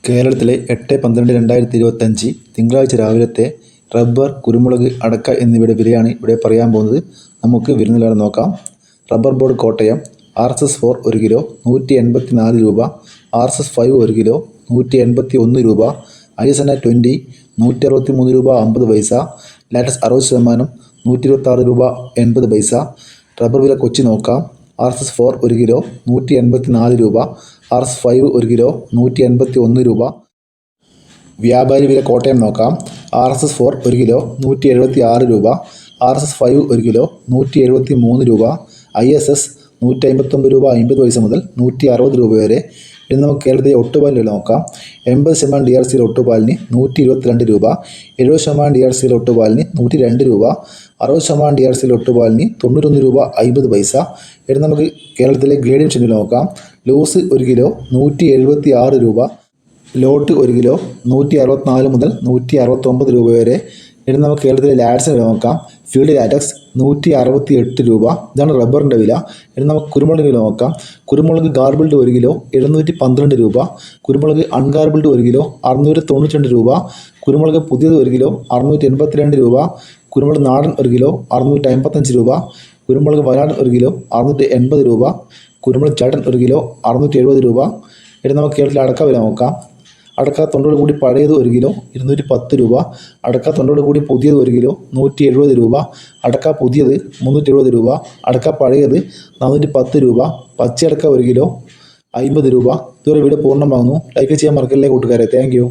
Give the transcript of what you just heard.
കേരളത്തിലെ 8/12/2025 തിങ്കളാഴ്ച രാവിലത്തെ റബ്ബർ, കുരുമുളക്, അടക്ക എന്നിവയുടെ വിലയാണ് ഇവിടെ പറയാൻ പോകുന്നത്. നമുക്ക് വില നിലവാരം നോക്കാം. Rubber board Kottayam RSS-4 1 kilo 184 രൂപ, RSS-5 1 കിലോ 181 രൂപ, ISNA 20 163 രൂപ 50 പൈസ, ലാറ്റക്സ് 60% 126 രൂപ 80 പൈസ. റബ്ബർ വില കൊച്ചി നോക്കാം. RSS-4 1 കിലോ 184 രൂപ, RSS-5 1 കിലോ 181 രൂപ. വ്യാപാരി വില കോട്ടയം നോക്കാം. RSS-4 1 കിലോ 176 രൂപ, RSS-5 1 കിലോ 173 രൂപ, ISS 159 രൂപ 50 പൈസ മുതൽ 160 രൂപ വരെ. ഇനി നമുക്ക് കേരളത്തിലെ ഒട്ടുപാൽ വില നോക്കാം. 80% DRC ഒട്ടുപാലിന് 122 രൂപ, 70% DRC ഒട്ടുപാലിന് 102 രൂപ, 60% DRC ഒട്ടുപാലിന് 91 രൂപ 50 പൈസ. ഇനി നമുക്ക് കേരളത്തിലെ ഗ്രേഡിയം ഷെല്ലിൽ നോക്കാം. ലൂസ് 1 കിലോ 176 രൂപ, ലോട്ട് 1 കിലോ 164 മുതൽ 169 രൂപ വരെ. ഇനി നമുക്ക് കേരളത്തിലെ ലാറ്റ്സിന് വില നോക്കാം. ഫീൽഡ് ലാറ്റക്സ് 168 രൂപ, ഇതാണ് റബ്ബറിൻ്റെ വില. ഇനി നമുക്ക് കുരുമുളക് വില നോക്കാം. കുരുമുളക് ഗാർബിൾഡ് 1 കിലോ 712 രൂപ, കുരുമുളക് അൺഗാർബിൾഡ് 1 കിലോ 692 രൂപ, കുരുമുളക് പുതിയത് 1 കിലോ 682 രൂപ, കുരുമുളക് നാടൻ 1 കിലോ 655 രൂപ, കുരുമുളക് വയനാടൻ 1 കിലോ 680 രൂപ, കുരുമുളക് ചേട്ടൻ 1 കിലോ 670 രൂപ. ഇനി നമുക്ക് കേരളത്തിലെ അടക്ക വില നോക്കാം. അടക്ക തൊണ്ടോട് കൂടി പഴയത് 1 കിലോ 210 രൂപ, അടക്ക തൊണ്ടോട് കൂടി പുതിയത് 1 കിലോ 170 രൂപ, അടക്ക പുതിയത് 370 രൂപ, അടക്ക പഴയത് 410 രൂപ, പച്ചയടക്ക 1 കിലോ 50 രൂപ. ഇതുവരെ വീഡിയോ പൂർണ്ണമാകുന്നു. ലൈക്ക് ചെയ്യാൻ മറക്കല്ലേ കൂട്ടുകാരെ. Thank you.